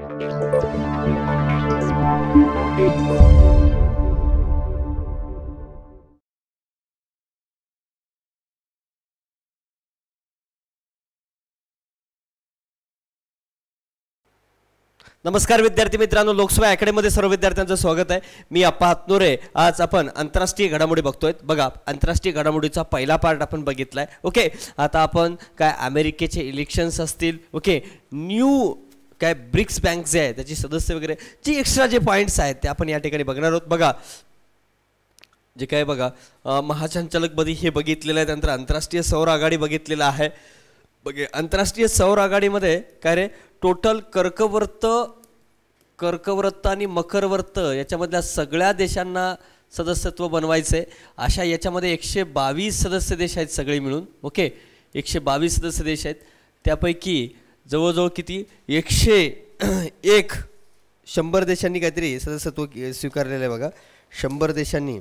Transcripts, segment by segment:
नमस्कार विद्यार्थी मित्रांनो, लोकसभा अकॅडमीमध्ये सर्व विद्यार्थ्यांचं स्वागत आहे. मी अप्पा हातनोरे. आज आपण आंतरराष्ट्रीय घडामोडी बघतोय. बघा, आंतरराष्ट्रीय घडामोडीचा पहिला पार्ट आपण बघितलाय. ओके, आता आपण काय अमेरिकेचे इलेक्शन्स असतील, ओके, न्यू काय ब्रिक्स बँक जे आहे त्याची सदस्य वगैरे जे एक्स्ट्रा जे पॉईंट्स आहेत ते आपण या ठिकाणी बघणार आहोत. बघा, जे काय बघा महासंचालकपदी हे बघितलेलं आहे. त्यानंतर आंतरराष्ट्रीय सौर आघाडी बघितलेलं आहे. बघे, आंतरराष्ट्रीय सौर आघाडीमध्ये काय रे टोटल कर्कवृत्त आणि मकरवृत्त याच्यामधल्या सगळ्या देशांना सदस्यत्व बनवायचे. अशा याच्यामध्ये 122 सदस्य देश आहेत सगळे मिळून. ओके, 122 सदस्य देश आहेत. त्यापैकी जवळजवळ किती 100 देशांनी काहीतरी सदस्यत्व स्वीकारलेलं आहे. बघा, 100 देशांनी,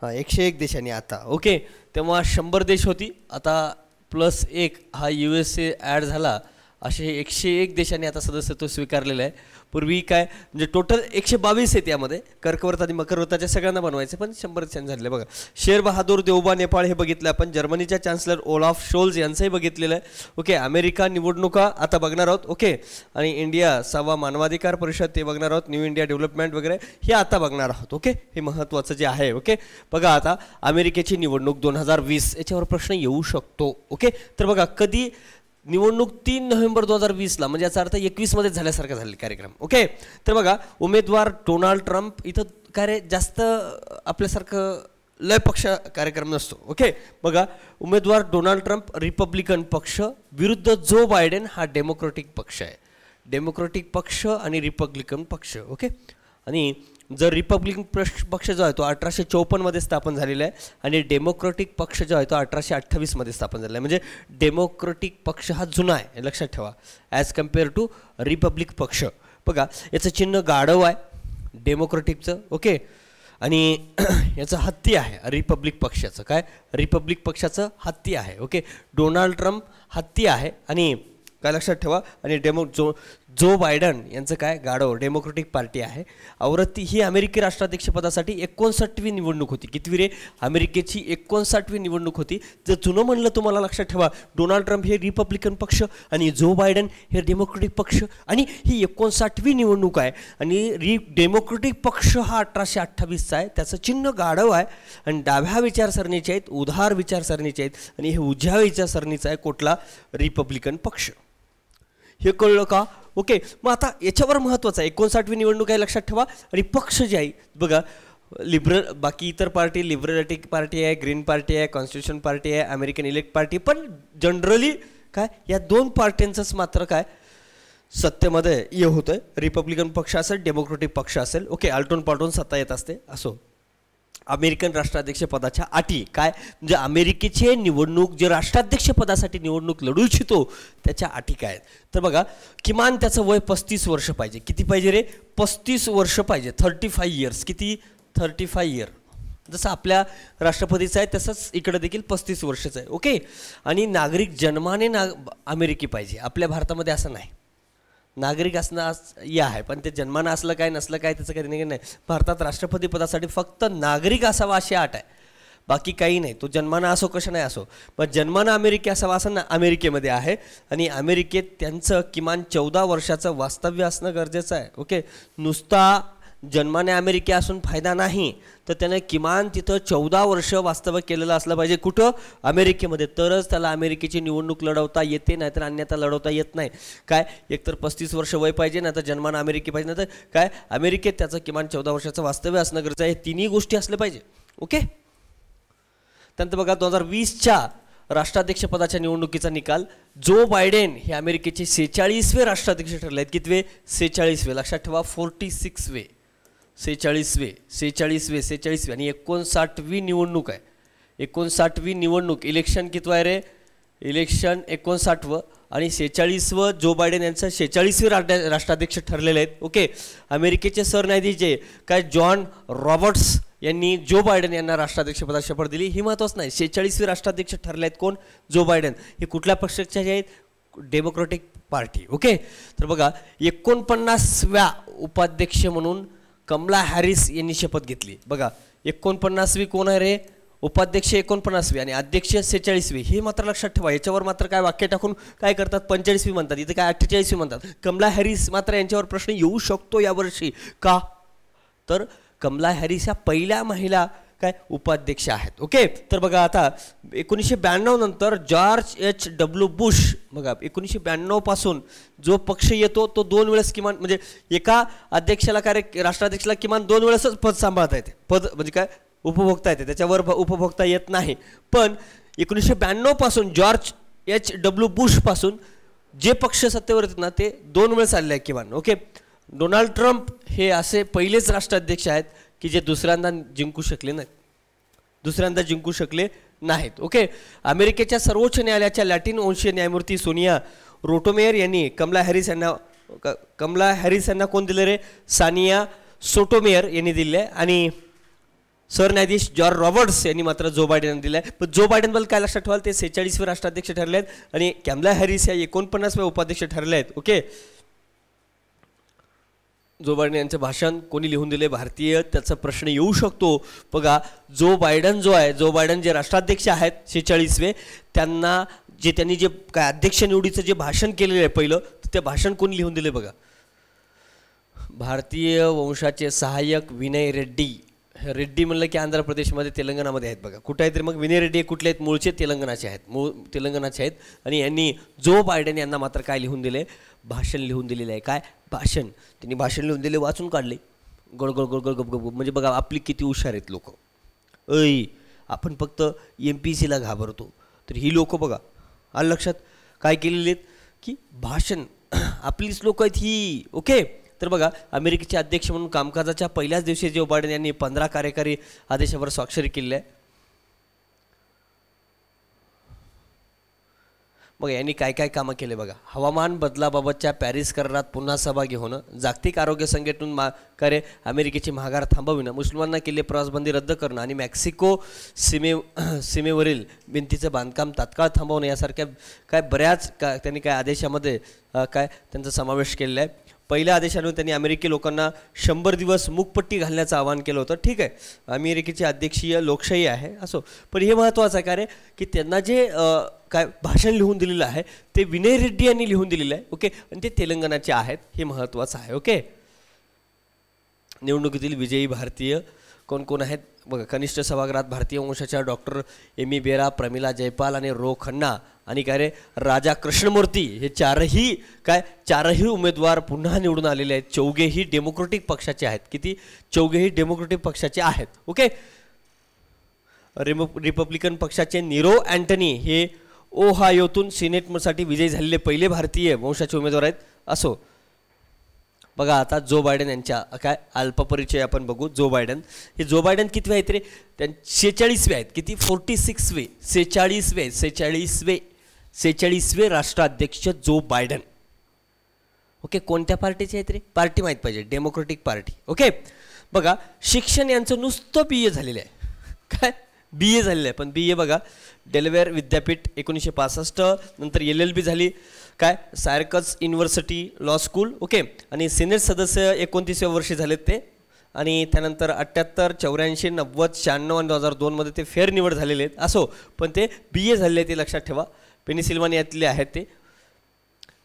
हां 101 देशांनी आता. ओके, तेव्हा 100 देश होती, आता +1 हा USA ॲड झाला. असे 101 देशांनी आता सदस्यत्व स्वीकारलेलं आहे. पूर्वी काय म्हणजे टोटल 122 आहेत. यामध्ये कर्कवृत्त आणि मकरवृत्ताच्या सगळ्यांना बनवायचे, पण 100 देशांनी झाले. बघा, शेर बहादूर देवबा नेपाळ हे बघितलं आपण. जर्मनीच्या चान्सलर ओलाफ शोल्झ यांचंही बघितलेलं आहे. ओके, अमेरिका निवडणुका आता बघणार आहोत. ओके, आणि इंडिया 6वा मानवाधिकार परिषद ते बघणार आहोत. न्यू इंडिया डेव्हलपमेंट वगैरे हे आता बघणार आहोत. ओके, हे महत्त्वाचं जे आहे. ओके, बघा आता अमेरिकेची निवडणूक 2020 याच्यावर प्रश्न येऊ शकतो. ओके, तर बघा कधी निवडणूक 3 नोव्हेंबर 2020ला, म्हणजे याचा अर्थ 21 मध्ये झाल्यासारखं झाले कार्यक्रम. ओके, तर बघा उमेदवार डोनाल्ड ट्रम्प. इथं काय रे जास्त आपल्यासारखं लय पक्ष कार्यक्रम नसतो. ओके, बघा उमेदवार डोनाल्ड ट्रम्प रिपब्लिकन पक्ष विरुद्ध जो बायडेन हा डेमोक्रेटिक पक्ष आहे. डेमोक्रेटिक पक्ष आणि रिपब्लिकन पक्ष. ओके, आणि जर रिपब्लिकन पक्ष जो आहे तो 1854 मध्ये स्थापन झालेला आहे आणि डेमोक्रेटिक पक्ष जो आहे तो 1828 मध्ये स्थापन झालेला आहे. म्हणजे डेमोक्रेटिक पक्ष हा जुना आहे, लक्षात ठेवा, ॲज कम्पेअर टू रिपब्लिक पक्ष. बघा, याचं चिन्ह गाढव आहे डेमोक्रेटिकचं. ओके, आणि याचं हत्ती आहे रिपब्लिक पक्षाचं. काय रिपब्लिक पक्षाचं हत्ती आहे. ओके, डोनाल्ड ट्रम्प हत्ती आहे आणि काय लक्षात ठेवा. आणि जो बायडन यांचं काय गाढव डेमोक्रेटिक पार्टी आहे. आवृत्ती ही अमेरिकी राष्ट्राध्यक्षपदासाठी 59वी निवडणूक होती. कितवी रे? अमेरिकेची 59वी निवडणूक होती. जर जुनं म्हणलं तुम्हाला लक्षात ठेवा, डोनाल्ड ट्रम्प हे रिपब्लिकन पक्ष आणि जो बायडन हे डेमोक्रेटिक पक्ष, आणि ही 59वी निवडणूक आहे. आणि डेमोक्रेटिक पक्ष हा 1828चा आहे. त्याचं चिन्ह गाढव आहे आणि डाव्या विचारसरणीचे आहेत, उदार विचारसरणीचे आहेत. आणि हे उजव्या विचारसरणीचा आहे कुठला? रिपब्लिकन पक्ष. हे कळलं का? ओके, मग आता याच्यावर महत्त्वाचं आहे 59वी निवडणूक आहे, लक्षात ठेवा. आणि पक्ष जे आहे बघा, बाकी इतर पार्टी लिबरलिटिक पार्टी आहे, ग्रीन पार्टी आहे, कॉन्स्टिट्यूशन पार्टी आहे, अमेरिकन इलेक्ट पार्टी, पण जनरली काय या 2 पार्ट्यांचंच मात्र काय सत्तेमध्ये हे होतं. रिपब्लिकन पक्ष असेल, डेमोक्रेटिक पक्ष असेल. ओके, आलटून पालटून सत्ता येत असते. असो, अमेरिकन राष्ट्राध्यक्षपदाच्या अटी काय, म्हणजे अमेरिकेचे निवडणूक जे राष्ट्राध्यक्षपदासाठी निवडणूक लढू इच्छितो त्याच्या अटी काय आहेत. तर बघा, किमान त्याचं वय 35 वर्ष पाहिजे. किती पाहिजे रे? 35 वर्ष पाहिजे. 35 इयर्स. किती? 35 इयर. जसं आपल्या राष्ट्रपतीचं आहे तसंच इकडे देखील 35 वर्षाचं आहे. ओके, आणि नागरिक जन्माने अमेरिकी पाहिजे. आपल्या भारतामध्ये असं नाही. नागरिक असणं हे आहे, पण ते जन्मानं असलं काय नसलं काय त्याचं काही नाही. भारतात राष्ट्रपती पदासाठी फक्त नागरिक असावा अशी अट आहे, बाकी काही नाही. तो जन्मानं असो कशा नाही असो, पण जन्मानं अमेरिकी असावा असं अमेरिकेमध्ये आहे. आणि अमेरिकेत त्यांचं किमान 14 वर्षाचं वास्तव्य असणं गरजेचं आहे. ओके, नुसता जन्माने अमेरिकी असून फायदा नाही, तर त्याने किमान तिथं 14 वर्ष वास्तव्य केलेलं असलं पाहिजे. कुठं? अमेरिकेमध्ये. तरच त्याला अमेरिकेची निवडणूक लढवता येते, नाहीतर अन्यथा लढवता येत नाही. काय, एकतर 35 वर्ष वय पाहिजे, नाहीतर जन्मानं अमेरिकी पाहिजे, नाहीतर काय अमेरिकेत त्याचं किमान 14 वर्षाचं वास्तव्य असणं गरजेचं आहे. तिन्ही गोष्टी असल्या पाहिजे. ओके, त्यानंतर बघा 2020च्या राष्ट्राध्यक्षपदाच्या निवडणुकीचा निकाल. जो बायडेन हे अमेरिकेचे 46वे राष्ट्राध्यक्ष ठरले आहेत. कितवे? 46वे. लक्षात ठेवा, 46वे. 46वे आणि 59वी निवडणूक आहे. 59वी निवडणूक. इलेक्शन कितवं आहे रे? इलेक्शन 59व. आणि 46व जो बायडेन यांचं 46वे राष्ट्राध्यक्ष ठरलेले आहेत. ओके, अमेरिकेचे सरन्यायाधीश काय जॉन रॉबर्ट्स यांनी जो बायडेन यांना राष्ट्राध्यक्षपदाची शपथ दिली. ही महत्त्वाचं नाही. 46वे राष्ट्राध्यक्ष ठरले आहेत कोण? Joe Biden. हे कुठल्या पक्षाचे आहेत? Democratic party. ओके, तर बघा 49व्या उपाध्यक्ष म्हणून कमला हॅरिस यांनी शपथ घेतली. बघा 49वी कोण आहे रे? उपाध्यक्ष 49वी आणि अध्यक्ष 46वी. हे मात्र लक्षात ठेवा. याच्यावर मात्र काय वाक्य टाकून काय करतात, 45वी म्हणतात, इथे काय 48वी म्हणतात. कमला हॅरिस मात्र यांच्यावर प्रश्न येऊ शकतो यावर्षी. का? तर कमला हॅरिस या पहिल्या महिला काय उपाध्यक्ष आहेत. ओके, तर बघा आता 1992 नंतर जॉर्ज H.W. बुश, बघा 1992 पासून जो पक्ष येतो तो 2 वेळेस किमान, म्हणजे एका अध्यक्षाला राष्ट्राध्यक्षाला किमान 2 वेळेसच पद सांभाळता येते. पद म्हणजे काय, उपभोगता येते, त्याच्यावर उपभोगता येत नाही. पण 1992 पासून जॉर्ज H.W. बुश पासून जे पक्ष सत्तेवर येतात ना ते 2 वेळेस आलेले आहे किमान. ओके, डोनाल्ड ट्रम्प हे असे पहिलेच राष्ट्राध्यक्ष आहेत की जे दुसऱ्यांदा जिंकू शकले नाहीत. ओके, अमेरिकेच्या सर्वोच्च न्यायालयाच्या लॅटिन वंशीय न्यायमूर्ती सोनिया रोटोमेयर यांनी कमला हॅरिस यांना कोण दिले रे? सानिया सोटोमेयर यांनी दिले. आणि सरन्यायाधीश जॉर्ज रॉबर्ट्स यांनी मात्र जो बायडेन यांना दिलाय. पण जो बायडेन बद्दल काय लक्षात ठेवाल, ते 46वे राष्ट्राध्यक्ष ठरले आहेत आणि कमला हॅरिस या 49व्या उपाध्यक्ष ठरले आहेत. ओके, जो बायडेन यांचं भाषण कोणी लिहून दिले? भारतीय. त्याचा प्रश्न येऊ शकतो. बघा जो बायडेन जे राष्ट्राध्यक्ष आहेत 46वे, त्यांनी जे काय अध्यक्ष निवडीचं जे भाषण केलेलं आहे पहिलं, ते भाषण कोणी लिहून दिले? बघा भारतीय वंशाचे सहाय्यक विनय रेड्डी. रेड्डी म्हणलं की आंध्र प्रदेशमध्ये तेलंगणामध्ये आहेत. बघा कुठे आहेत रे मग विनय रेड्डी? कुठले आहेत? मूळचे तेलंगणाचे आहेत. आणि यांनी जो बायडेन यांना मात्र काय लिहून दिले? भाषण लिहून दिलेलं आहे. काय भाषण? त्यांनी भाषण लिहून दिले, वाचून काढले. गड. म्हणजे बघा आपली किती हुशार आहेत लोक. आपण फक्त MPSCला घाबरतो, तर ही लोक बघा आलं लक्षात काय केलेले आहेत की भाषण आपलीच लोक आहेत ही. ओके, तर बघा अमेरिकेचे अध्यक्ष म्हणून कामकाजाच्या पहिल्याच दिवशी जो बायडेन यांनी 15 कार्यकारी आदेशावर स्वाक्षरी केली आहे. बघा यांनी काय काय कामं केले बघा. हवामान बदलाबाबतच्या पॅरिस करारात पुन्हा सहभागी होणं, जागतिक आरोग्य संघटनेतून अमेरिकेची महागार थांबविणं, मुस्लिमांना केले प्रवासबंदी रद्द करणं आणि मेक्सिको सीमेवरील भिंतीचं बांधकाम तात्काळ थांबवणं यासारख्या काय बऱ्याच त्यांनी काय आदेशामध्ये काय त्यांचा समावेश केलेला आहे. पहिल्या आदेशाने त्यांनी अमेरिकी लोकांना 100 दिवस मूकपट्टी घालण्याचं आवाहन केलं होतं. ठीक आहे, अमेरिकेची अध्यक्षीय लोकशाही आहे असो, पण हे महत्त्वाचं आहे का रे की त्यांना जे काय भाषण लिहून दिलेलं आहे ते विनय रेड्डी यांनी लिहून दिलेलं आहे. ओके, आणि ते तेलंगणाचे आहेत, हे महत्त्वाचं आहे. ओके, निवडणुकीतील विजयी भारतीय कोण कोण आहेत बघा. कनिष्ठ सभागृहात भारतीय वंशाच्या डॉक्टर एमी बेरा, प्रमिला जयपाल आणि रो खन्ना आणि काय रे राजा कृष्णमूर्ती, हे चारही उमेदवार पुन्हा निवडून आलेले आहेत. चौघेही डेमोक्रेटिक पक्षाचे आहेत. किती? चौघेही डेमोक्रेटिक पक्षाचे आहेत. ओके, रिपब्लिकन पक्षाचे नीरो अँटनी हे ओहायोतून सिनेटसाठी विजयी झालेले पहिले भारतीय वंशाचे उमेदवार आहेत. असो बघा आता जो बायडेन यांच्या काय अल्पपरिचय आपण बघू. जो बायडेन किती आहेत रे? 46वे आहेत. किती? 46वे 46वे राष्ट्राध्यक्ष जो बायडेन. ओके, कोणत्या पार्टीचे आहेत रे? पार्टी माहीत पाहिजे, डेमोक्रेटिक पार्टी. ओके, बघा शिक्षण यांचं नुसतं BA झालेलं आहे. काय BA झालेलं आहे, पण BA बघा डेलवेअर विद्यापीठ 1965, नंतर LLB झाली काय सायरकस युनिव्हर्सिटी लॉ स्कूल. ओके, आणि सिनेट सदस्य 29व्या वर्षी झालेत ते. आणि त्यानंतर 78, 84, 90, 96 आणि 2002 मध्ये ते फेअर निवड झालेले आहेत. असो, पण ते BA झालेले आहेत, ते लक्षात ठेवा. पेनिसिल्वानियातले आहेत ते.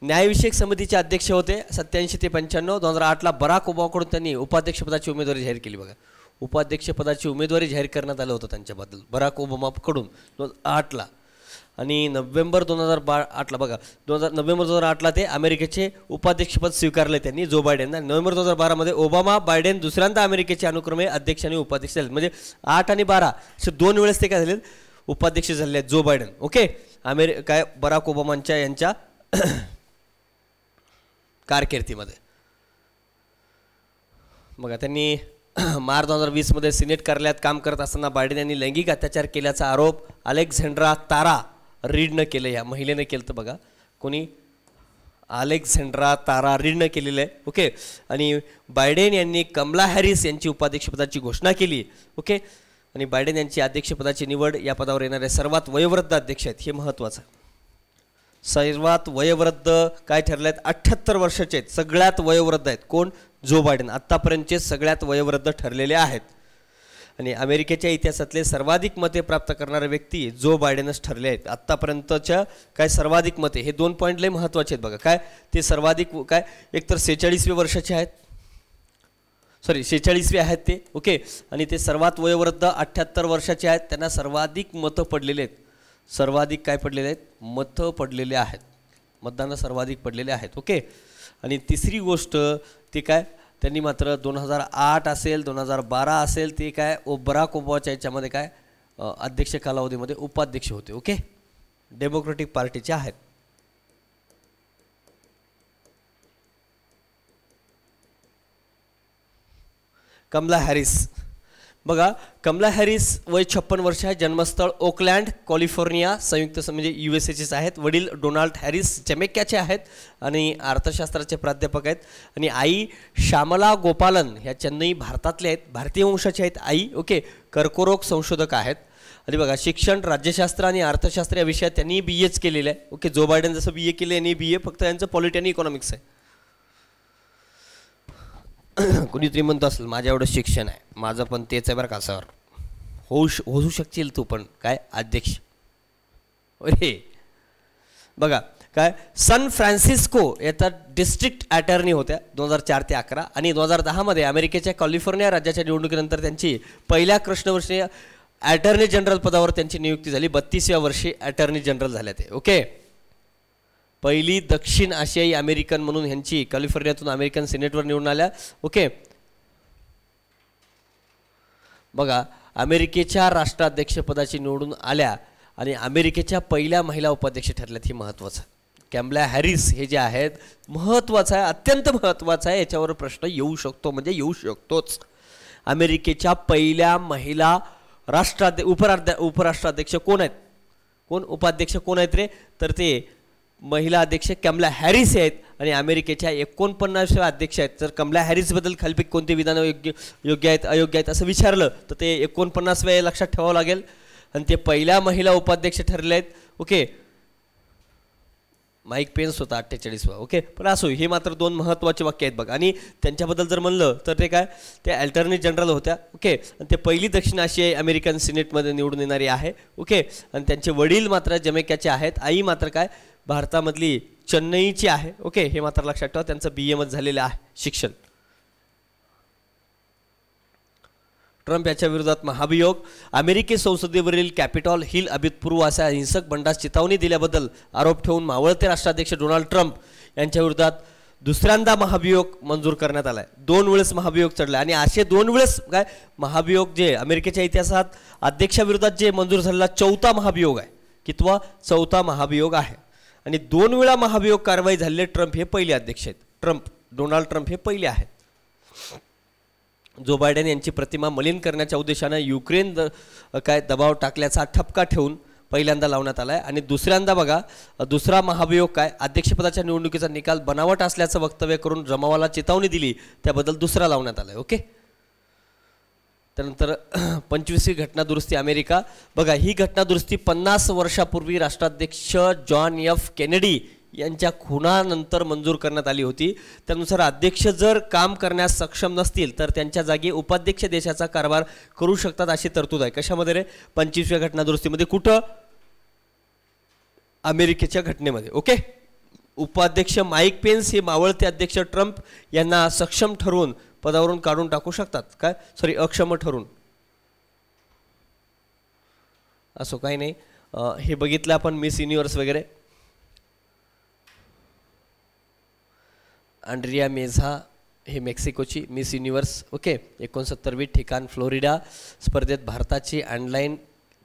न्यायविषयक समितीचे अध्यक्ष होते 87 ते 95. 2008ला बराक ओबामाकडून त्यांनी उपाध्यक्षपदाची उमेदवारी जाहीर केली. बघा उपाध्यक्षपदाची उमेदवारी जाहीर करण्यात आलं होतं त्यांच्याबद्दल बराक ओबामाकडून 2008ला. आणि नोव्हेंबर 2008ला बघा नोव्हेंबर 2008ला ते अमेरिकेचे उपाध्यक्षपद स्वीकारले त्यांनी जो बायडेनना. नोव्हेंबर 2012 मध्ये ओबामा बायडेन दुसऱ्यांदा अमेरिकेचे अनुक्रमे अध्यक्ष आणि उपाध्यक्ष झाले. म्हणजे 8 आणि 12 असे 2 वेळेस ते काय झाले उपाध्यक्ष झाले आहेत जो बायडेन. ओके, काय बराक ओबामांच्या यांच्या कारकिर्दीमध्ये. बघा त्यांनी मार्च 2020 मध्ये सिनेट कार्यालयात काम करत असताना बायडेन यांनी लैंगिक अत्याचार केल्याचा आरोप अलेक्झांड्रा तारा रीडनं केलं. या महिलेनं केलं तर बघा कोणी अलेक्झांड्रा तारा रीडनं केलेलं आहे. ओके, आणि बायडेन यांनी कमला हॅरिस यांची उपाध्यक्षपदाची घोषणा केली. ओके, आणि बायडेन यांची अध्यक्षपदाची निवड या पदावर येणारे सर्वात वयोवृद्ध अध्यक्ष आहेत, हे महत्त्वाचं. सर्वात वयोवृद्ध काय ठरले आहेत, 78 वर्षाचे आहेत, सगळ्यात वयोवृद्ध आहेत कोण, जो बायडेन, आत्तापर्यंतचे सगळ्यात वयोवृद्ध ठरलेले आहेत. आणि अमेरिकेच्या इतिहासातले सर्वाधिक मते प्राप्त करणारे व्यक्ती जो बायडेनच ठरले आहेत आत्तापर्यंतच्या. काय सर्वाधिक मते, हे 2 पॉईंट लय महत्त्वाचे आहेत बघा. काय ते सर्वाधिक काय, एकतर 46व्या वर्षाचे आहेत, सॉरी 46वे आहेत ते, ओके. आणि ते सर्वात वयोवृद्ध 78 वर्षाचे आहेत, त्यांना सर्वाधिक मतं पडलेले आहेत, सर्वाधिक काय पडलेले आहेत, मतं पडलेले आहेत, मतदान सर्वाधिक पडलेले आहेत, ओके. आणि तिसरी गोष्ट ती काय, त्यांनी मात्र 2008 असेल 2012 असेल ते काय बराक ओबामाच्या याच्यामध्ये काय अध्यक्ष कालावधीमध्ये उपाध्यक्ष होते, ओके, डेमोक्रेटिक पार्टीचे आहेत. कमला हॅरिस बघा, कमला हॅरिस वय 56 वर्ष आहे, जन्मस्थळ ओकलँड कॅलिफोर्निया संयुक्त म्हणजे USAचेच आहेत. वडील डोनाल्ड हॅरिस जमैक्याचे आहेत आणि अर्थशास्त्राचे प्राध्यापक आहेत. आणि आई श्यामला गोपालन ह्या चेन्नई भारतातले आहेत, भारतीय वंशाचे आहेत आई, ओके. कर्करोग संशोधक आहेत. आणि बघा शिक्षण राज्यशास्त्र आणि अर्थशास्त्र या विषयात त्यांनी BAच केलेलं आहे, ओके. जो बायडेन जसं BA केले यांनी BA, फक्त यांचं पॉलिटी आणि इकॉनॉमिक्स आहे. कुणीतरी म्हणतो असेल माझ्या एवढं शिक्षण आहे, माझं पण तेच आहे बरं का सर, होऊ शकशील तू पण काय अध्यक्ष. अरे बघा काय, सन फ्रान्सिस्को याचा डिस्ट्रिक्ट अटर्नी होत्या 2004 ते 11. आणि 2010 मध्ये अमेरिकेच्या कॅलिफोर्निया राज्याच्या निवडणुकीनंतर त्यांची पहिल्या कृष्णवर्षीय अटर्नी जनरल पदावर त्यांची नियुक्ती झाली. 32व्या वर्षी अटर्नी जनरल झाल्या ते, ओके. पहिली दक्षिण आशियाई अमेरिकन म्हणून ह्यांची कॅलिफोर्नियातून अमेरिकन सिनेटवर निवडून आल्या, ओके. बघा अमेरिकेच्या राष्ट्राध्यक्षपदाची निवडून आल्या आणि अमेरिकेच्या पहिल्या महिला उपाध्यक्ष ठरल्यात, हे महत्त्वाचं. कॅमला हॅरिस हे जे आहेत महत्त्वाचं आहे, अत्यंत महत्त्वाचं आहे, याच्यावर प्रश्न येऊ शकतो म्हणजे येऊ शकतोच. अमेरिकेच्या पहिल्या महिला उपराष्ट्राध्यक्ष कोण आहेत, कोण उपाध्यक्ष कोण आहेत रे, तर ते महिला अध्यक्ष कमला हॅरिस आहेत. आणि अमेरिकेच्या 49व्या अध्यक्ष आहेत. जर कमला हॅरिसबद्दल खालपैकी कोणते विधान योग्य आहेत अयोग्य आहेत असं विचारलं तर ते 49व्या लक्षात ठेवावं लागेल. आणि ते पहिल्या महिला उपाध्यक्ष ठरले आहेत, ओके. माईक पेन्स होता 48वा, ओके. पण असो, हे मात्र 2 महत्त्वाचे वाक्य आहेत बघा. आणि त्यांच्याबद्दल जर म्हणलं तर ते काय, ते अल्टर्नेट जनरल होत्या, ओके. आणि ते पहिली दक्षिण आशियाई अमेरिकन सिनेटमध्ये निवडून येणारी आहे, ओके. आणि त्यांचे वडील मात्र जमैक्याचे आहेत, आई मात्र काय भारतामधली चेन्नईची आहे, ओके. हे मात्र लक्षात ठेवा, त्यांचं BA झालेलं आहे शिक्षण. ट्रम्प याच्या विरोधात महाभियोग, अमेरिकी संसदेवरील कॅपिटॉल हिल अभूतपूर्व अशा हिंसक बंडास चितावणी दिल्याबद्दल आरोप ठेवून मावळते राष्ट्राध्यक्ष डोनाल्ड ट्रम्प यांच्या विरोधात दुसऱ्यांदा महाभियोग मंजूर करण्यात आलाय. 2 वेळेस महाभियोग चढला. आणि असे 2 वेळेस काय महाभियोग जे अमेरिकेच्या इतिहासात अध्यक्षाविरोधात जे मंजूर झालेला 4था महाभियोग आहे, कितवा 4था महाभियोग आहे. आणि 2 वेळा महाभियोग कारवाई झालेले ट्रम्प हे पहिले अध्यक्ष आहेत. डोनाल्ड ट्रम्प हे पहिले आहेत. जो बायडेन यांची प्रतिमा मलिन करण्याच्या उद्देशानं युक्रेन काय दबाव टाकल्याचा ठपका ठेवून पहिल्यांदा लावण्यात आलाय. आणि दुसऱ्यांदा बघा, दुसरा महाभियोग काय, अध्यक्षपदाच्या निवडणुकीचा निकाल बनावट असल्याचं वक्तव्य करून जमावाला चेतावणी दिली त्याबद्दल दुसरा लावण्यात आलाय, ओके. त्यानंतर 25वी घटनादुरुस्ती अमेरिका बघा, ही घटनादुरुस्ती 50 वर्षापूर्वी राष्ट्राध्यक्ष जॉन F केनेडी यांच्या खुनानंतर मंजूर करण्यात आली होती. त्यानुसार अध्यक्ष जर काम करण्यास सक्षम नसतील तर त्यांच्या जागी उपाध्यक्ष देशाचा कारभार करू शकतात अशी तरतूद आहे. कशामध्ये रे, 25व्या घटनादुरुस्तीमध्ये. कुठं, अमेरिकेच्या घटनेमध्ये, ओके. उपाध्यक्ष माईक पेन्स हे मावळते अध्यक्ष ट्रम्प यांना सक्षम ठरवून पदावरून काढून टाकू शकतात, काय सॉरी अक्षम ठरून. असो काही नाही. हे बघितलं आपण मिस युनिव्हर्स वगैरे. अँड्रिया मेझा हे मेक्सिकोची मिस युनिव्हर्स, ओके. 69वी ठिकाण फ्लोरिडा. स्पर्धेत भारताची ऑनलाईन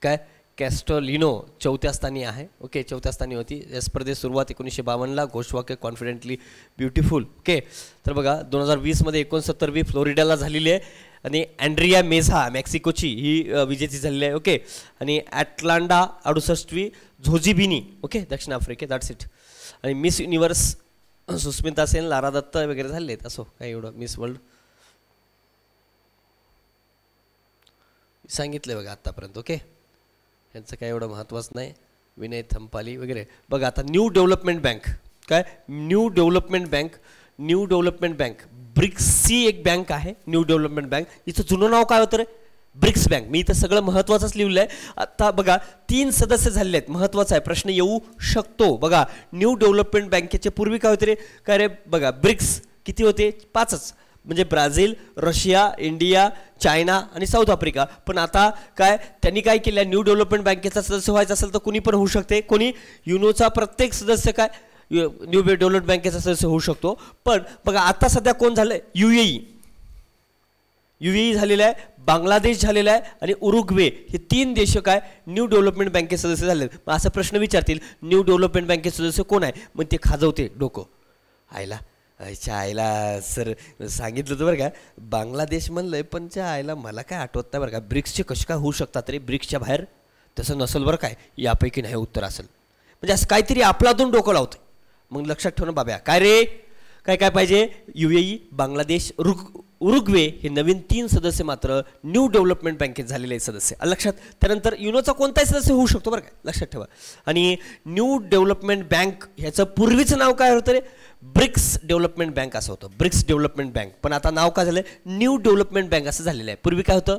काय कॅस्टोलिनो 4थ्या स्थानी आहे, ओके. 4थ्या स्थानी होती. या स्पर्धेत सुरुवात 1952ला, घोषवाक्य कॉन्फिडेंटली ब्युटिफुल, ओके. तर बघा 2020मध्ये 69वी फ्लोरिडाला झालेली आहे. आणि अँड्रिया मेझा मेक्सिकोची ही विजेती झालेली आहे, ओके. आणि ॲटलांटा 68वी झोजिबिनी, ओके, दक्षिण आफ्रिका, दॅट्स इट. आणि मिस युनिव्हर्स सुस्मिता सेन, लारा दत्त वगैरे झाले आहेत. असो काय एवढं मिस वर्ल्ड सांगितलं बघा आत्तापर्यंत, ओके. यांचं काय एवढं महत्त्वाचं नाही. विनय थंपाली वगैरे. बघा आता न्यू डेव्हलपमेंट बँक, काय न्यू डेव्हलपमेंट बँक ब्रिक्सची एक बँक आहे न्यू डेव्हलपमेंट बँक. हिचं जुनं नाव काय होतं रे? BRICS bank. मी इथं सगळं महत्त्वाचंच लिहिलं आहे. आता बघा 3 सदस्य झालेले आहेत, महत्त्वाचा आहे, प्रश्न येऊ शकतो. बघा न्यू डेव्हलपमेंट बँकेचे पूर्वी काय होते रे? काय रे बघा ब्रिक्स किती होते? 5च, म्हणजे ब्राझील, रशिया, इंडिया, चायना आणि साऊथ आफ्रिका. पण आता काय त्यांनी काय केलं? न्यू डेव्हलपमेंट बँकेचा सदस्य व्हायचा असेल तर कुणी पण होऊ शकते. कोणी युनोचा प्रत्येक सदस्य काय न्यू डेव्हलपमेंट बँकेचा सदस्य होऊ शकतो. पण बघा आता सध्या कोण झालंय? UAE झालेला आहे, बांगलादेश झालेला आहे आणि उरुग्वे, हे 3 देश काय न्यू डेव्हलपमेंट बँके सदस्य झाले. मग असा प्रश्न विचारतील न्यू डेव्हलपमेंट बँके सदस्य कोण आहे? मग ते खाजवते डोकं. आईला सर सांगितलं होतं बरं का, बांगलादेश म्हणलंय पण त्या आईला मला काय आठवत नाही बरं का. ब्रिक्सचे कसे काय होऊ शकतात रे ब्रिक्सच्या बाहेर? तसं नसेल बरं काय, यापैकी नाही उत्तर असेल. म्हणजे असं काहीतरी आपलातून डोकं लावतं. मग लक्षात ठेवणं बाब्या. काय रे काय पाहिजे? UAE, बांगलादेश, उरुग्वे हे नवीन 3 सदस्य मात्र न्यू डेव्हलपमेंट बँकेत झालेले सदस्य लक्षात. त्यानंतर युनोचा कोणताही सदस्य होऊ शकतो बरं काय, लक्षात ठेवा. आणि न्यू डेव्हलपमेंट बँक ह्याचं पूर्वीचं नाव काय होतं रे? ब्रिक्स डेव्हलपमेंट बँक असं होतं, ब्रिक्स डेव्हलपमेंट बँक. पण आता नाव काय झालं? न्यू डेव्हलपमेंट बँक असं झालेलं आहे. पूर्वी काय होतं?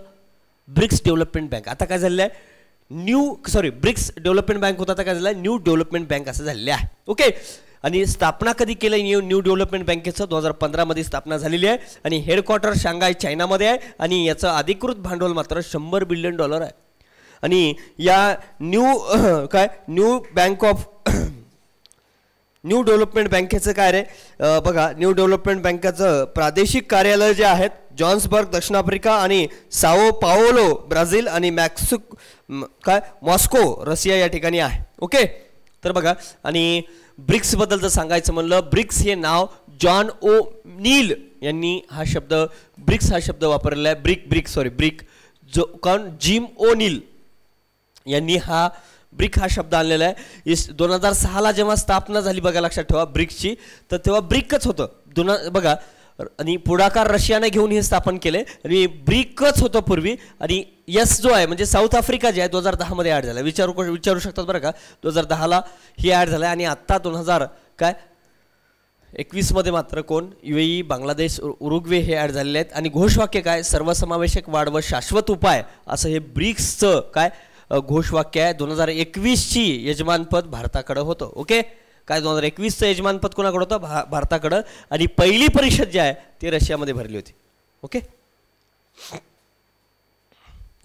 BRICS development bank. आता काय झालेलं आहे? ब्रिक्स डेव्हलपमेंट बँक होता, आता काय झालं? न्यू डेव्हलपमेंट बँक असं झालेलं आहे. ओके. आणि स्थापना कधी केलं न्यू डेव्हलपमेंट बँकेचं? 2015 मध्ये स्थापना झालेली आहे. आणि हेडक्वार्टर शांघाय चायनामध्ये आहे. आणि याचं अधिकृत भांडवल मात्र $100 बिलियन आहे. आणि या न्यू डेव्हलपमेंट बँकेचं काय रे? बघा न्यू डेव्हलपमेंट बँकेचं प्रादेशिक कार्यालय जे आहेत जॉन्सबर्ग दक्षिण आफ्रिका आणि साओ पाओलो ब्राझील आणि मॉस्को रशिया या ठिकाणी आहे. ओके. तर बघा आणि ब्रिक्स बद्दल जर सांगायचं म्हणलं, ब्रिक्स हे नाव जॉन ओ नील यांनी हा शब्द वापरलेला आहे. ब्रिक जिम ओ नील यांनी ब्रिक हा शब्द आणलेला आहे. 2006ला जेव्हा स्थापना झाली बघा, लक्षात ठेवा ब्रिक्सची, तर तेव्हा ब्रिकच होतं बघा. आणि पुढाकार रशियाने घेऊन हे स्थापन केले आणि ब्रिकच होतं पूर्वी. आणि यस जो आहे म्हणजे साऊथ आफ्रिका जे आहे 2010 मध्ये ॲड झाला. विचारू शकतात बरं का, 2010ला ही ॲड झाला. आणि आत्ता 2021 मध्ये मात्र कोण? UAE, बांगलादेश, उरुग्वे हे ॲड झालेले आहेत. आणि घोषवाक्य काय? सर्वसमावेशक वाढ व शाश्वत उपाय असं हे ब्रिक्सचं काय घोषवाक्य आहे. 2021ची यजमानपद भारताकडं होतं. ओके. काय 2021चं यजमानपद कोणाकडं होतं? भारताकडं. आणि पहिली परिषद जी आहे ती रशियामध्ये भरली होती. ओके.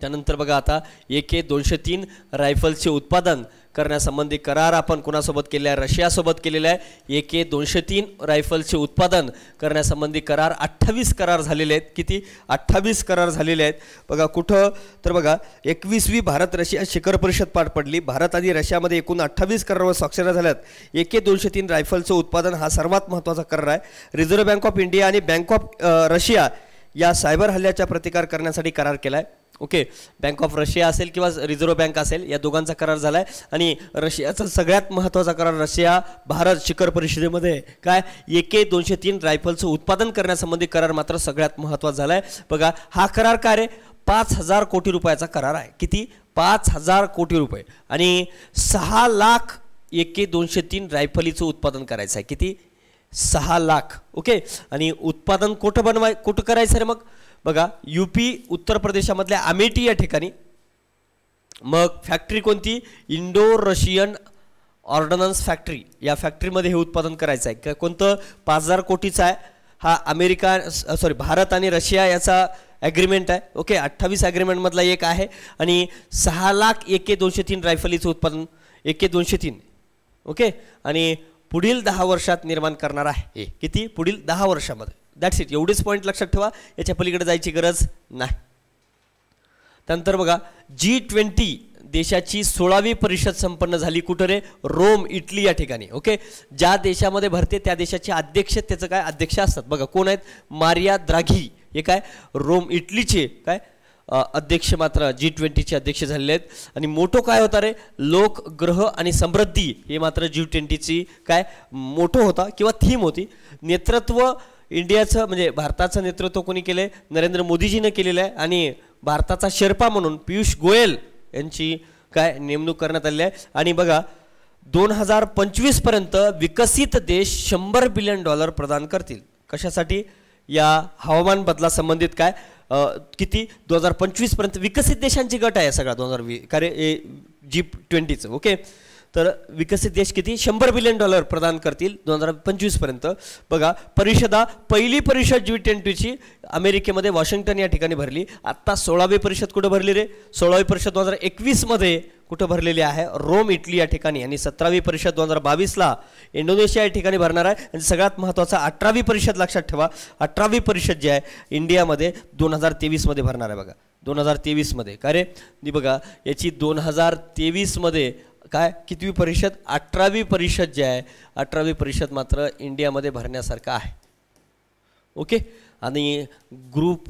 त्यानंतर बघा आता AK-203 रायफल्सचे उत्पादन करण्यासंबंधी करार आपण कोणासोबत केले आहे? रशियासोबत केलेला आहे. AK-203 रायफल्सचे उत्पादन करण्यासंबंधी करार 28 करार झालेले आहेत. किती? 28 करार झालेले आहेत. बघा कुठं? तर बघा 21वी भारत रशिया शिखर परिषद पार पडली. भारत आणि रशियामध्ये एकूण 28 करारावर स्वाक्षऱ्या झाल्यात. AK-203 रायफलचं उत्पादन हा सर्वात महत्त्वाचा करार आहे. रिझर्व्ह बँक ऑफ इंडिया आणि बँक ऑफ रशिया या सायबर हल्ल्याचा प्रतिकार करण्यासाठी करार केला आहे. ओके. बँक ऑफ रशिया असेल किंवा रिझर्व्ह बँक असेल, या दोघांचा करार झाला आहे. आणि रशियाचा सगळ्यात महत्त्वाचा करार रशिया भारत शिखर परिषदेमध्ये काय AK-203 रायफलचं उत्पादन करण्यासंबंधी करार मात्र सगळ्यात महत्त्वाचा झाला आहे. बघा हा करार काय रे? 5,000 कोटी रुपयाचा करार आहे. किती? 5,000 कोटी रुपये. आणि 6 लाख AK-203 रायफलीचं उत्पादन करायचं आहे. किती? 6 लाख. ओके. आणि उत्पादन कुठं करायचं रे? मग बघा UP उत्तर प्रदेशामधल्या अमेठी या ठिकाणी. मग फॅक्टरी कोणती? इंडो रशियन ऑर्डनन्स फॅक्टरी, या फॅक्टरीमध्ये हे उत्पादन करायचं आहे. कोणतं? 5,000 कोटीचा आहे. हा भारत आणि रशिया याचा ॲग्रीमेंट आहे. ओके. 28 ॲग्रीमेंटमधला एक आहे. आणि 6 लाख AK-203 रायफलीचं उत्पादन AK-203. ओके. आणि पुढील 10 वर्षात निर्माण करणार आहे. किती? पुढील 10 वर्षामध्ये. That's it. एवढेच पॉईंट लक्षात ठेवा, याच्या पलीकडे जायची गरज नाही. त्यानंतर बघा G20 देशाची 16वी परिषद संपन्न झाली. कुठं रे? रोम, इटली या ठिकाणी. ओके. ज्या देशामध्ये भरते त्या देशाचे अध्यक्ष त्याचं काय अध्यक्ष असतात बघा. कोण आहेत? Maria Draghi. हे काय रोम इटलीचे काय अध्यक्ष मात्र G20चे अध्यक्ष झालेले आहेत. आणि मोठो काय होता रे? लोक, ग्रह आणि समृद्धी हे मात्र G20ची काय मोठो होता किंवा थीम होती. नेतृत्व इंडियाचं म्हणजे भारताचं नेतृत्व कोणी केलं आहे? नरेंद्र मोदीजीनं केलेलं आहे. आणि भारताचा शेर्पा म्हणून पियुष गोयल यांची काय नेमणूक करण्यात आलेली आहे. आणि बघा 2025 पर्यंत विकसित देश $100 बिलियन प्रदान करतील. कशासाठी? या हवामान बदला संबंधित काय किती 2025 पर्यंत विकसित देशांची गट आहे सगळा 2020 कार्य G20चं. ओके, तर विकसित देश किती $100 बिलियन प्रदान करतील 2025 पर्यंत. बघा पहिली परिषद G20ची अमेरिकेमध्ये वॉशिंग्टन या ठिकाणी भरली. आत्ता 16वी परिषद कुठं भरली रे? 16वी परिषद 2021 मध्ये कुठं भरलेली आहे? रोम, इटली या ठिकाणी. आणि 17वी परिषद 2022ला इंडोनेशिया या ठिकाणी भरणार आहे. आणि सगळ्यात महत्त्वाचा 18वी परिषद लक्षात ठेवा. 18वी परिषद जी आहे इंडियामध्ये 2023 मध्ये भरणार आहे. बघा 2023 मध्ये का रे? बघा याची 2023 मध्ये काय कितवी परिषद? 18वी परिषद जी आहे 18वी परिषद मात्र इंडियामध्ये भरण्यासारखं आहे. ओके, आणि ग्रुप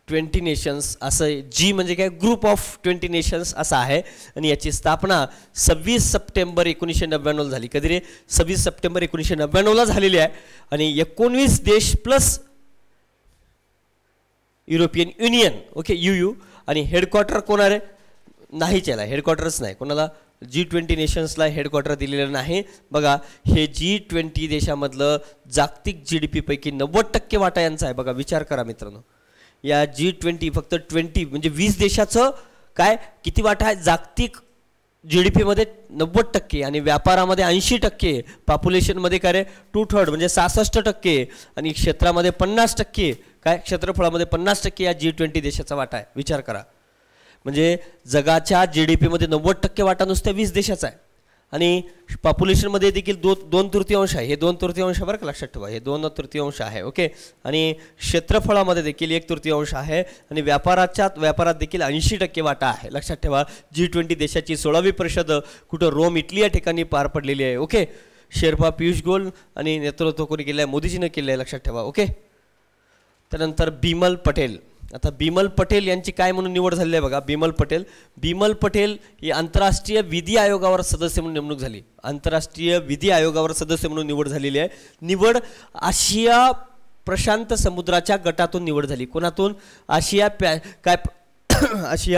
20 नेशन्स असं जी म्हणजे काय ग्रुप ऑफ 20 नेशन्स असं आहे. आणि याची स्थापना 26 सप्टेंबर 1999 झाली. कधी रे? 26 सप्टेंबर 1999ला झालेली आहे. आणि 19 देश plus European union. Okay, EU. आणि हेडक्वार्टर कोणारे? नाहीच याला हेडक्वार्टरच नाही. कोणाला? G20 नेशन्सला हेडक्वार्टर दिलेलं नाही. बघा हे G20 देशामधलं जागतिक GDP पैकी 90% वाटा यांचा आहे. बघा विचार करा मित्रांनो, या G20 फक्त 20 म्हणजे 20 देशाचं काय किती वाटा आहे जागतिक GDP मध्ये? 90%. आणि व्यापारामध्ये 80%, पॉप्युलेशनमध्ये काय रे 2/3 म्हणजे 66%, आणि क्षेत्रामध्ये 50%, काय क्षेत्रफळामध्ये 50% या G20 देशाचा वाटा आहे. विचार करा, म्हणजे जगाच्या GDP मध्ये 90% वाटा नुसत्या 20 देशाचा आहे. आणि पॉप्युलेशनमध्ये देखील 2/3 आहे. हे 2/3 बरं का लक्षात ठेवा, हे 2/3 आहे. ओके, आणि क्षेत्रफळामध्ये देखील 1/3 आहे. आणि व्यापारात देखील 80% वाटा आहे. लक्षात ठेवा, G20 देशाची 16वी परिषद कुठं? रोम, इटली या ठिकाणी पार पडलेली आहे. ओके, शेर्पा पियुष गोयल आणि नेतृत्व कोणी केलं आहे? मोदीजीनं केलं आहे. लक्षात ठेवा. ओके, त्यानंतर बिमल पटेल. आता बिमल पटेल यांची काय म्हणून निवड झाली आहे? बघा बिमल पटेल ही आंतरराष्ट्रीय विधी आयोगावर सदस्य म्हणून नेमणूक झाली. आंतरराष्ट्रीय विधी आयोगावर सदस्य म्हणून निवड झालेली आहे. निवड आशिया प्रशांत समुद्राच्या गटातून निवड झाली. कोणातून? आशिया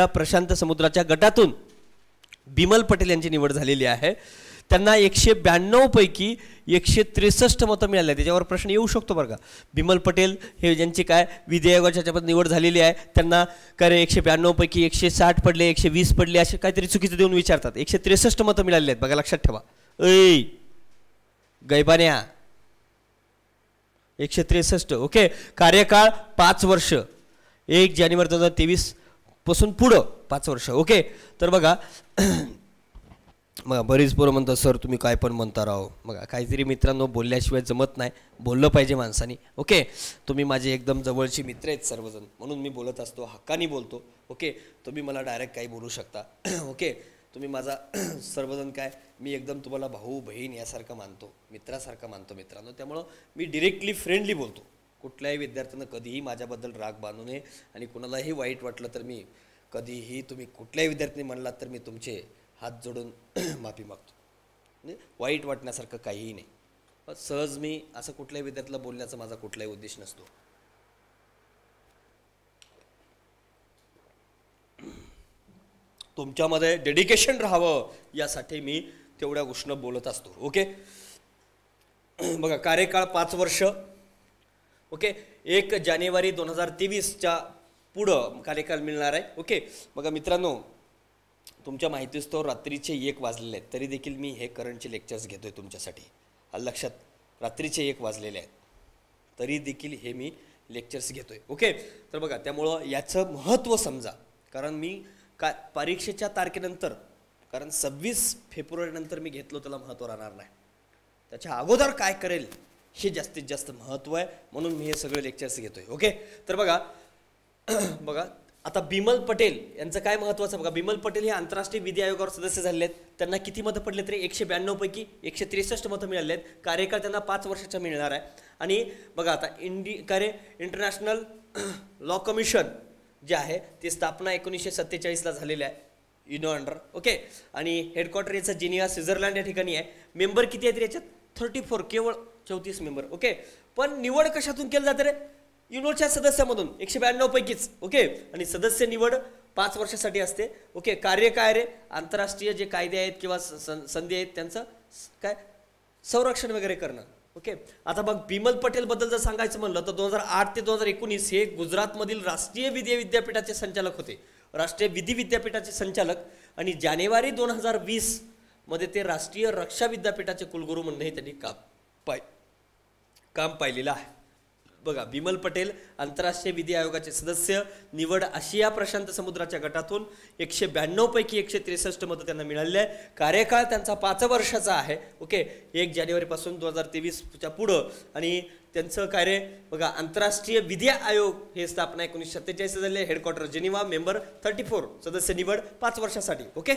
प्रशांत समुद्राच्या गटातून बिमल पटेल यांची निवड झालेली आहे. त्यांना 192 पैकी 163 मतं मिळाली. त्याच्यावर प्रश्न येऊ शकतो बरं का. बिमल पटेल हे ज्यांची काय विधी आयोगाच्या ह्याच्यामध्ये निवड झालेली आहे, त्यांना काय 192 पैकी 160 पडले, 120 पडले, असे काहीतरी चुकीचं देऊन विचारतात. 163 मतं मिळाली आहेत. बघा लक्षात ठेवा. गैबान्या 163. ओके, कार्यकाळ 5 वर्ष, 1 जानेवारी 2023 पासून पुढं 5 वर्ष. ओके, तर बघा मग बरीच पोरं म्हणतात सर तुम्ही काय पण म्हणता राहो. बघा काहीतरी मित्रांनो बोलल्याशिवाय जमत नाही, बोललं पाहिजे माणसानी. ओके, तुम्ही माझे एकदम जवळचे मित्र आहेत सर्वजण, म्हणून मी बोलत असतो, हक्कानी बोलतो. ओके, तुम्ही मला डायरेक्ट काही बोलू शकता. ओके, तुम्ही माझा सर्वजण काय मी एकदम तुम्हाला भाऊ बहीण यासारखं मानतो, मित्रासारखं मानतो मित्रांनो. त्यामुळं मी डिरेक्टली फ्रेंडली बोलतो. कुठल्याही विद्यार्थ्यांना कधीही माझ्याबद्दल राग बांधू नये. आणि कुणालाही वाईट वाटलं तर मी कधीही, तुम्ही कुठल्याही विद्यार्थ्यांनी म्हणलात तर मी तुमचे हात जोडून माफी मागतो. म्हणजे वाईट वाटण्यासारखं काहीही नाही. सहज मी असं कुठल्याही विद्यार्थ्याला बोलण्याचा माझा कुठलाही उद्देश नसतो. तुमच्यामध्ये डेडिकेशन राहावं यासाठी मी तेवढ्या गोष्टी बोलत असतो. ओके, बघा कार्यकाळ 5 वर्ष. ओके, 1 जानेवारी 2023च्या पुढं कार्यकाळ मिळणार आहे. ओके, बघा मित्रांनो, तुमच्या माहितीच तो रात्रीचे 1 वाजलेले आहेत, तरी देखील मी हे करंटचे लेक्चर्स घेतोय तुमच्यासाठी. लक्षात, रात्रीचे 1 वाजलेले आहेत तरी देखील हे मी लेक्चर्स घेतोय. ओके, तर बघा त्यामुळं याचं महत्त्व समजा. कारण मी काय परीक्षेच्या तारखेनंतर, कारण 26 फेब्रुवारीनंतर मी घेतलो त्याला महत्त्व राहणार नाही. त्याच्या अगोदर काय करेल हे जास्तीत जास्त महत्त्व आहे, म्हणून मी हे सगळे लेक्चर्स घेतोय. ओके, तर बघा बघा आता बिमल पटेल यांचं काय महत्त्वाचं बघा. बिमल पटेल हे आंतरराष्ट्रीय विधी आयोगावर सदस्य झालेले आहेत. त्यांना किती मतं पडले तरी 192 पैकी 163 मतं मिळाले आहेत. कार्यकाळ त्यांना 5 वर्षाचा मिळणार आहे. आणि बघा आता इंटरनॅशनल लॉ कमिशन जे आहे ते स्थापना 1947ला झालेले आहे युनो अंडर. ओके, आणि हेडक्वार्टर याचा जिनिया स्वित्झर्लंड या ठिकाणी आहे. मेंबर किती आहेत याच्यात? 34, केवळ 34 मेंबर. ओके, पण निवड कशातून केलं जातं रे? युनोच्या सदस्यामधून 192 पैकीच. ओके, आणि सदस्य निवड 5 वर्षासाठी असते. ओके, कार्य काय रे, आंतरराष्ट्रीय जे कायदे आहेत किंवा संधी आहेत त्यांचं काय संरक्षण वगैरे करणं. ओके, आता मग बिमल पटेल बद्दल जर सांगायचं म्हणलं तर 2008 ते 2019 हे गुजरातमधील राष्ट्रीय विधी विद्यापीठाचे संचालक होते, राष्ट्रीय विधी विद्यापीठाचे संचालक. आणि जानेवारी 2020 मध्ये ते राष्ट्रीय रक्षा विद्यापीठाचे कुलगुरू म्हणूनही त्यांनी काम पाहिलेलं आहे. बघा, बिमल पटेल आंतरराष्ट्रीय विधी आयोगाचे सदस्य, निवड आशिया प्रशांत समुद्राच्या गटातून. 192 पैकी 163 मतं त्यांना मिळालेली आहे. कार्यकाळ त्यांचा 5 वर्षाचा आहे. ओके, 1 जानेवारीपासून 2023च्या पुढं. आणि त्यांचं कार्य बघा, आंतरराष्ट्रीय विधी आयोग हे स्थापना 1947 झाले, हेडक्वार्टर जेनिवा, मेंबर 34, सदस्य निवड 5 वर्षासाठी. ओके,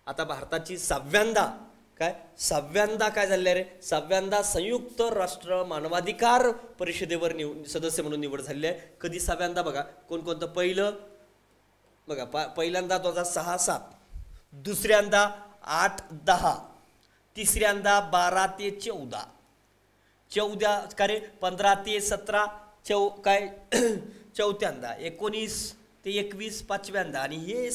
आता भारताची 6व्यांदा काय झाले रे, 6व्यांदा संयुक्त राष्ट्र मानवाधिकार परिषदेवर सदस्य म्हणून निवड झालेली आहे. कधी 6व्यांदा बघा, कोणकोणतं, पहिलं बघा, पहिल्यांदा 2006-07, दुसऱ्यांदा 8-10, तिसऱ्यांदा 12 ते 14 काय 15 ते 17 काय चौथ्यांदा, 19 ते 21 5व्यांदा, आणि हे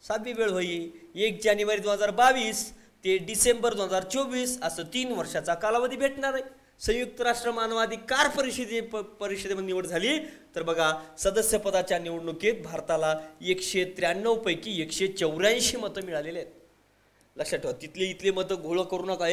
6वी वेळ होईल. 1 जानेवारी 2022 ते डिसेंबर 2024 असं 3 वर्षाचा कालावधी भेटणार आहे. संयुक्त राष्ट्र मानवाधिकार परिषदेमध्ये निवड झाली तर बघा, सदस्यपदाच्या निवडणुकीत भारताला 193 पैकी 184 मतं मिळालेली आहेत. लक्षात ठेवा, इथले मतं घोळ करू नका.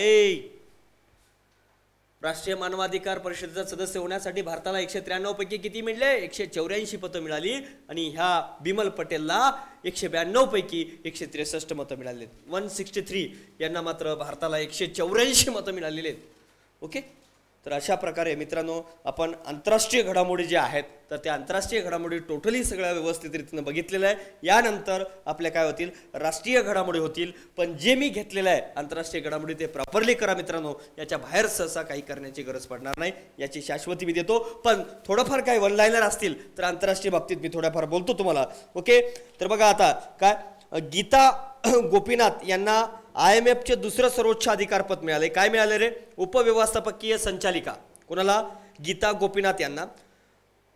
राष्ट्रीय मानवाधिकार परिषदेचा सदस्य होण्यासाठी भारताला 193 पैकी किती मिळले, 184 मतं मिळाली. आणि ह्या बिमल पटेलला 192 पैकी 163 मतं मिळाली. 163 यांना मात्र भारताला 184 मतं मिळालेली आहेत. ओके, तर अशा प्रकारे मित्रांनो आपण आंतरराष्ट्रीय घडामोडी ज्या आहेत तर त्या आंतरराष्ट्रीय घडामोडी टोटली सगळ्या व्यवस्थित रीतीने बघितलेलं आहे. यानंतर आपल्या काय होतील, राष्ट्रीय घडामोडी होतील. पण जे मी घेतलेलं आहे आंतरराष्ट्रीय घडामोडी ते प्रॉपरली करा मित्रांनो, याच्या बाहेर सहसा काही करण्याची गरज पडणार नाही, याची शाश्वती मी देतो. पण थोडंफार काय वन लाईनर असतील तर आंतरराष्ट्रीय बाबतीत मी थोड्याफार बोलतो तुम्हाला. ओके, तर बघा आता काय, गीता गोपीनाथ यांना IMFचे दुसरं सर्वोच्च अधिकारपद मिळाले. काय मिळाले रे, उपव्यवस्थापकीय संचालिका. कोणाला, गीता गोपीनाथ यांना.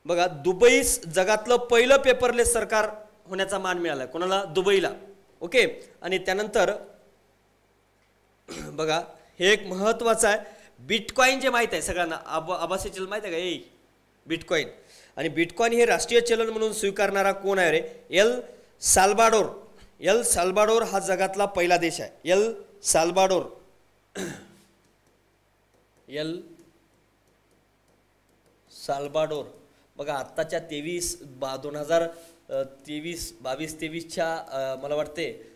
बघा, दुबई जगातलं पहिलं पेपरलेस सरकार होण्याचा मान मिळाला. कोणाला, दुबईला. ओके, आणि त्यानंतर बघा, हे एक महत्त्वाचं आहे, बिटकॉइन जे माहीत आहे सगळ्यांना, आभासी चलन माहीत आहे का, बिटकॉइन. आणि बिटकॉइन हे राष्ट्रीय चलन म्हणून स्वीकारणारा कोण आहे रे, एल साल्वाडोर हा जगातला पहिला देश आहे. El Salvador. बघा, आत्ताच्या 2022-23च्या मला वाटते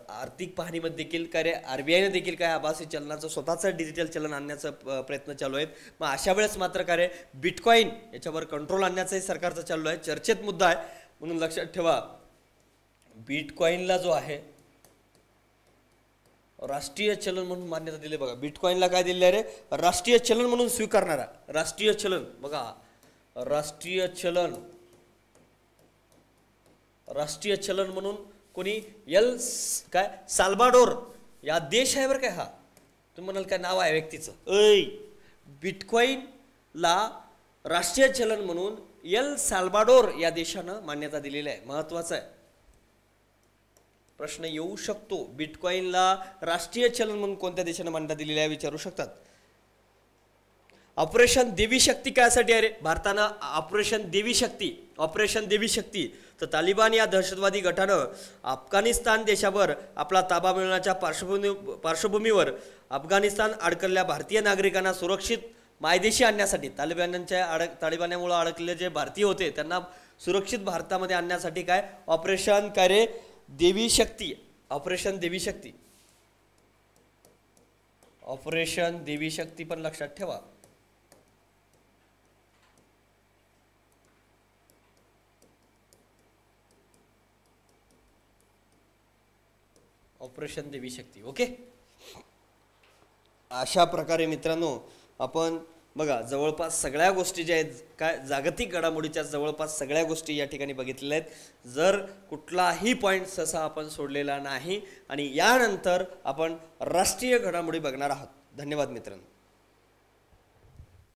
आर्थिक पाहणीमध्ये देखील काय रे, RBIने देखील काय आभासी चलनाचं स्वतःचं डिजिटल चलन आणण्याचा प्रयत्न चालू आहेत. मग अशा वेळेस मात्र काय रे, बिटकॉइन याच्यावर कंट्रोल आणण्याचाही सरकारचं चालू आहे, चर्चेत मुद्दा आहे. म्हणून लक्षात ठेवा, बिटकॉइनला जो आहे राष्ट्रीय चलन म्हणून मान्यता दिली. बघा, बिटकॉइनला काय दिले आहे रे, राष्ट्रीय चलन म्हणून स्वीकारणारा. राष्ट्रीय चलन बघा, राष्ट्रीय चलन म्हणून कोणी, साल्वाडोर या देश आहे बरं काय. हा तुम्ही म्हणाल काय नाव आहे व्यक्तीचं, बिटकॉइनला राष्ट्रीय चलन म्हणून एल साल्वाडोर या देशानं मान्यता दिलेली आहे. महत्वाचं आहे, प्रश्न येऊ शकतो, बिटकॉइनला राष्ट्रीय चलन म्हणून कोणत्या देशाने मान्यता दिलेली आहे विचारू शकतात. ऑपरेशन देवी शक्ती कायसाठी आहे रे, भारतानं ऑपरेशन देवी शक्ती तर तालिबान या दहशतवादी गटानं अफगाणिस्तान देशावर आपला ताबा मिळवण्याच्या पार्श्वभूमीवर अफगाणिस्तान अडकलेल्या भारतीय नागरिकांना सुरक्षित मायदेशी आणण्यासाठी, तालिबान्यामुळे अडकलेले जे भारतीय होते त्यांना सुरक्षित भारतामध्ये आणण्यासाठी काय ऑपरेशन काय रे, देवी शक्ती. ऑपरेशन देवी शक्ती पण लक्षात ठेवा. ऑपरेशन देवी शक्ती. ओके, अशा प्रकारे मित्रांनो आपण बघा जवळपास सगळ्या गोष्टी ज्या आहेत काय जागतिक घडामोडीच्या जवळपास सगळ्या गोष्टी या ठिकाणी बघितलेल्या आहेत. जर कुठलाही पॉईंट सहसा आपण सोडलेला नाही आणि यानंतर आपण राष्ट्रीय घडामोडी बघणार आहोत. धन्यवाद मित्रांनो.